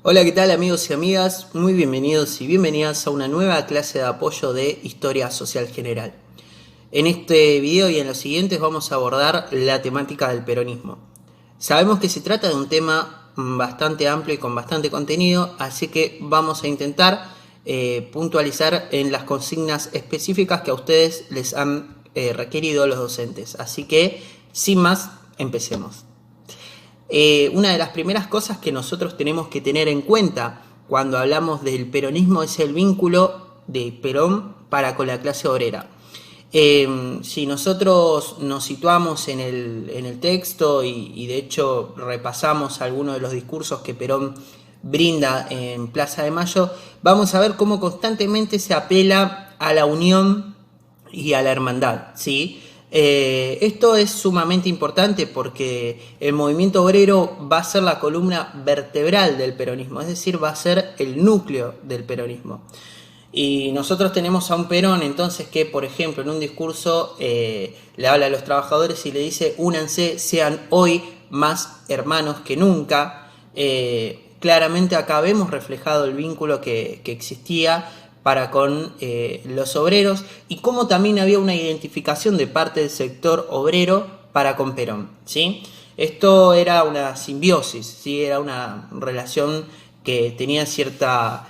Hola, ¿qué tal amigos y amigas? Muy bienvenidos y bienvenidas a una nueva clase de apoyo de Historia Social General. En este video y en los siguientes vamos a abordar la temática del peronismo. Sabemos que se trata de un tema bastante amplio y con bastante contenido, así que vamos a intentar puntualizar en las consignas específicas que a ustedes les han requerido los docentes. Así que, sin más, empecemos. Una de las primeras cosas que nosotros tenemos que tener en cuenta cuando hablamos del peronismo es el vínculo de Perón para con la clase obrera. Si nosotros nos situamos en el texto y de hecho repasamos algunos de los discursos que Perón brinda en Plaza de Mayo, vamos a ver cómo constantemente se apela a la unión y a la hermandad, ¿sí? Esto es sumamente importante porque el movimiento obrero va a ser la columna vertebral del peronismo, es decir, va a ser el núcleo del peronismo. Y nosotros tenemos a un Perón entonces que, por ejemplo, en un discurso le habla a los trabajadores y le dice: únanse, sean hoy más hermanos que nunca. Claramente acá vemos reflejado el vínculo que existía para con los obreros y cómo también había una identificación de parte del sector obrero para con Perón, ¿sí? Esto era una simbiosis, ¿sí? Era una relación que tenía cierta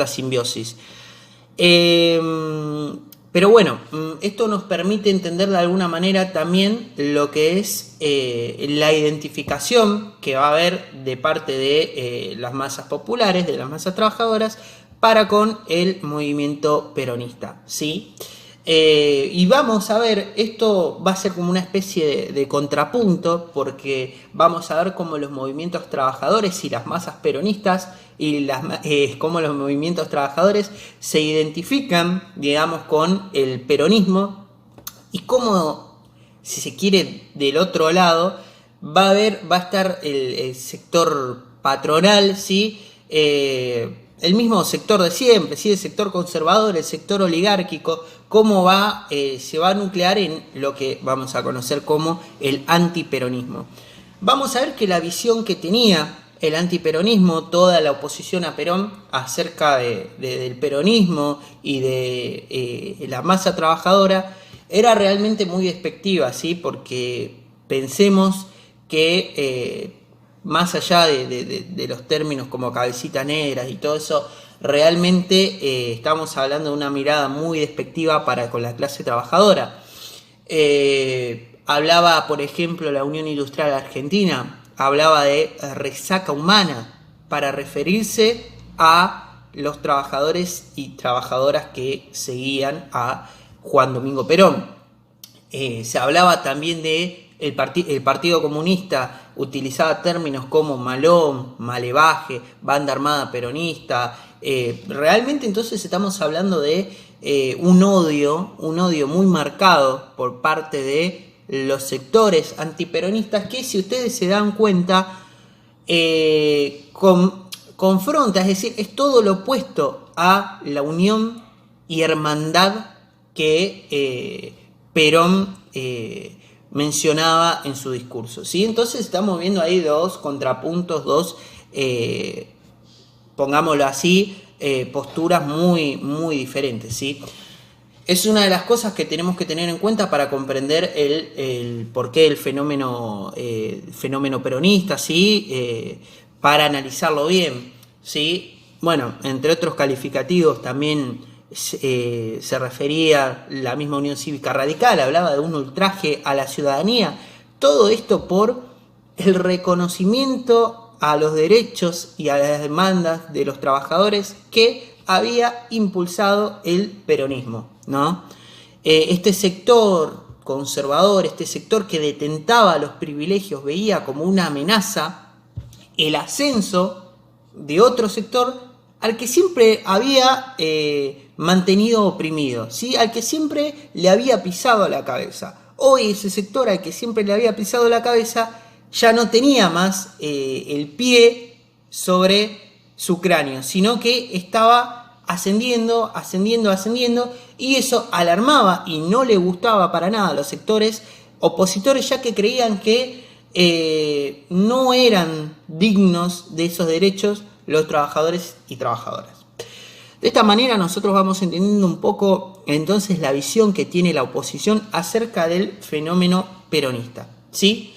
simbiosis. Pero bueno, esto nos permite entender de alguna manera también lo que es la identificación que va a haber de parte de las masas populares, de las masas trabajadoras, para con el movimiento peronista, ¿sí? Y vamos a ver, esto va a ser como una especie de contrapunto, porque vamos a ver cómo los movimientos trabajadores y las masas peronistas y cómo los movimientos trabajadores se identifican, digamos, con el peronismo y cómo, si se quiere, del otro lado va a estar el sector patronal, ¿sí? El mismo sector de siempre, ¿sí? El sector conservador, el sector oligárquico, cómo se va a nuclear en lo que vamos a conocer como el antiperonismo. Vamos a ver que la visión que tenía el antiperonismo, toda la oposición a Perón acerca del peronismo y de la masa trabajadora, era realmente muy despectiva, ¿sí? Porque pensemos que más allá de los términos como cabecita negras y todo eso, realmente estamos hablando de una mirada muy despectiva para con la clase trabajadora. Hablaba, por ejemplo, la Unión Industrial Argentina, hablaba de resaca humana para referirse a los trabajadores y trabajadoras que seguían a Juan Domingo Perón. Se hablaba también de el Partido Comunista, utilizaba términos como malón, malevaje, banda armada peronista. Realmente entonces estamos hablando de un odio muy marcado por parte de los sectores antiperonistas que, si ustedes se dan cuenta, confronta, es decir, es todo lo opuesto a la unión y hermandad que Perón mencionaba en su discurso, ¿sí? Entonces estamos viendo ahí dos contrapuntos, pongámoslo así, posturas muy diferentes, ¿sí? Es una de las cosas que tenemos que tener en cuenta para comprender el porqué del fenómeno peronista, ¿sí? Para analizarlo bien, ¿sí? Bueno, entre otros calificativos también se refería la misma Unión Cívica Radical, hablaba de un ultraje a la ciudadanía. Todo esto por el reconocimiento a los derechos y a las demandas de los trabajadores que había impulsado el peronismo, ¿no? Este sector conservador, este sector que detentaba los privilegios, veía como una amenaza el ascenso de otro sector al que siempre había mantenido oprimido, ¿sí? Al que siempre le había pisado la cabeza. Hoy ese sector al que siempre le había pisado la cabeza ya no tenía más el pie sobre su cráneo, sino que estaba ascendiendo, y eso alarmaba y no le gustaba para nada a los sectores opositores, ya que creían que no eran dignos de esos derechos los trabajadores y trabajadoras. De esta manera nosotros vamos entendiendo un poco entonces la visión que tiene la oposición acerca del fenómeno peronista, ¿sí?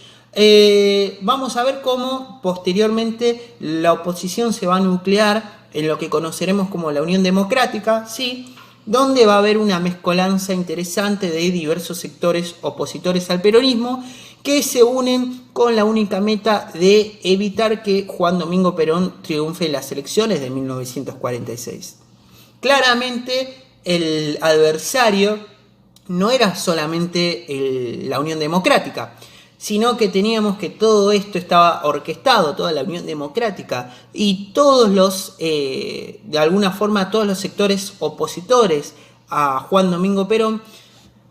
Vamos a ver cómo posteriormente la oposición se va a nuclear en lo que conoceremos como la Unión Democrática, ¿sí? Donde va a haber una mezcolanza interesante de diversos sectores opositores al peronismo que se unen con la única meta de evitar que Juan Domingo Perón triunfe en las elecciones de 1946. Claramente el adversario no era solamente la Unión Democrática, sino que teníamos que todo esto estaba orquestado, toda la Unión Democrática y todos los, de alguna forma, todos los sectores opositores a Juan Domingo Perón,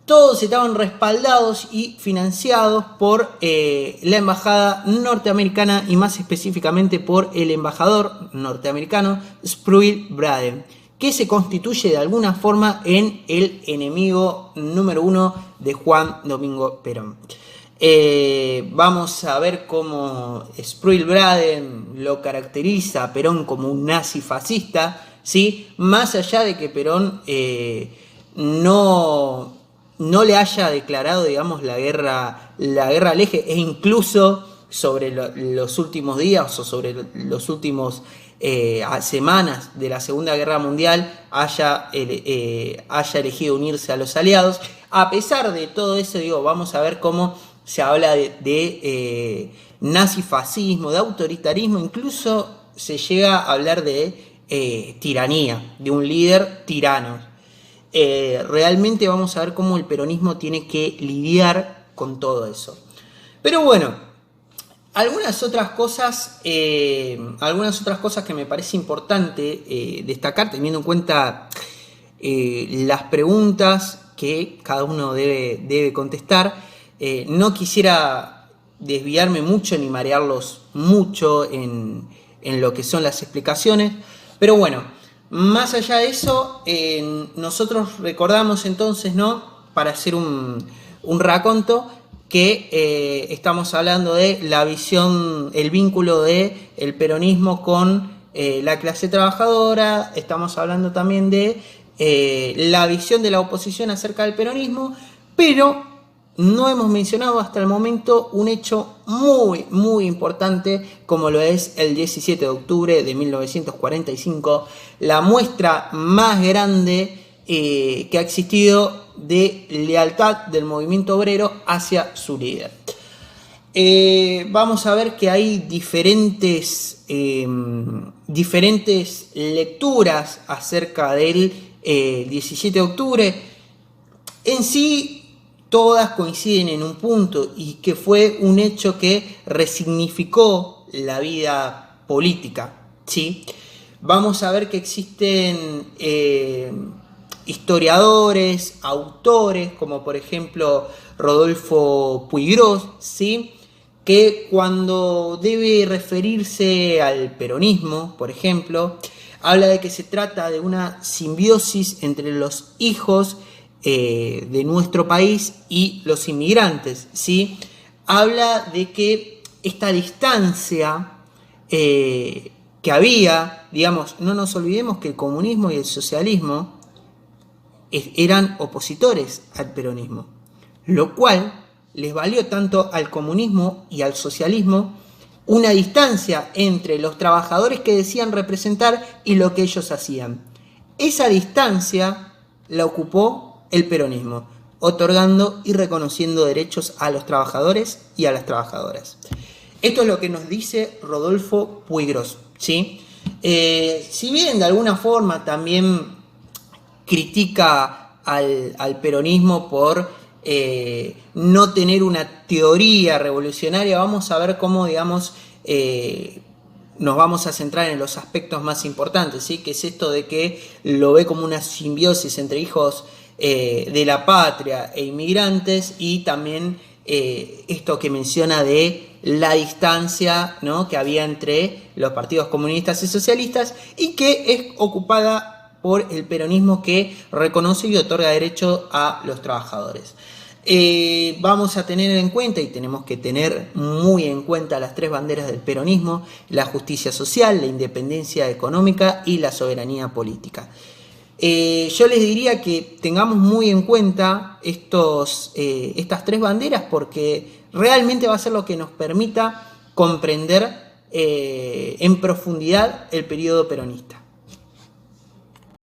todos estaban respaldados y financiados por la embajada norteamericana y más específicamente por el embajador norteamericano Sproul Braden, que se constituye de alguna forma en el enemigo número uno de Juan Domingo Perón. Vamos a ver cómo Sproul Braden lo caracteriza a Perón como un nazi fascista, ¿sí? Más allá de que Perón no le haya declarado, digamos, la guerra al eje, e incluso sobre los últimos días o sobre los últimos semanas de la Segunda Guerra Mundial haya elegido unirse a los aliados. A pesar de todo eso, digo, vamos a ver cómo se habla de nazifascismo, de autoritarismo, incluso se llega a hablar de tiranía, de un líder tirano. Realmente vamos a ver cómo el peronismo tiene que lidiar con todo eso. Pero bueno, algunas otras cosas que me parece importante destacar, teniendo en cuenta las preguntas que cada uno debe contestar. No quisiera desviarme mucho ni marearlos mucho en lo que son las explicaciones, pero bueno, más allá de eso, nosotros recordamos entonces, ¿no? Para hacer un raconto, que estamos hablando de la visión, el vínculo de el peronismo con la clase trabajadora. Estamos hablando también de la visión de la oposición acerca del peronismo, pero no hemos mencionado hasta el momento un hecho muy, muy importante como lo es el 17 de octubre de 1945, la muestra más grande que ha existido de lealtad del movimiento obrero hacia su líder. Vamos a ver que hay diferentes lecturas acerca del 17 de octubre. En sí, todas coinciden en un punto, y que fue un hecho que resignificó la vida política, ¿sí? Vamos a ver que existen historiadores, autores, como por ejemplo Rodolfo Puigros, ¿sí? Que cuando debe referirse al peronismo, por ejemplo, habla de que se trata de una simbiosis entre los hijos de nuestro país y los inmigrantes, ¿sí? Habla de que esta distancia que había, digamos, no nos olvidemos que el comunismo y el socialismo eran opositores al peronismo, lo cual les valió tanto al comunismo y al socialismo una distancia entre los trabajadores que decían representar y lo que ellos hacían. Esa distancia la ocupó el peronismo, otorgando y reconociendo derechos a los trabajadores y a las trabajadoras. Esto es lo que nos dice Rodolfo Puigros, ¿sí? Si bien de alguna forma también critica al peronismo por no tener una teoría revolucionaria, vamos a ver cómo, digamos, nos vamos a centrar en los aspectos más importantes, ¿sí? Que es esto de que lo ve como una simbiosis entre hijos de la patria e inmigrantes, y también esto que menciona de la distancia, ¿no?, que había entre los partidos comunistas y socialistas, y que es ocupada por el peronismo, que reconoce y otorga derecho a los trabajadores. Vamos a tener en cuenta, y tenemos que tener muy en cuenta, las tres banderas del peronismo: la justicia social, la independencia económica y la soberanía política. Yo les diría que tengamos muy en cuenta estas tres banderas, porque realmente va a ser lo que nos permita comprender en profundidad el periodo peronista.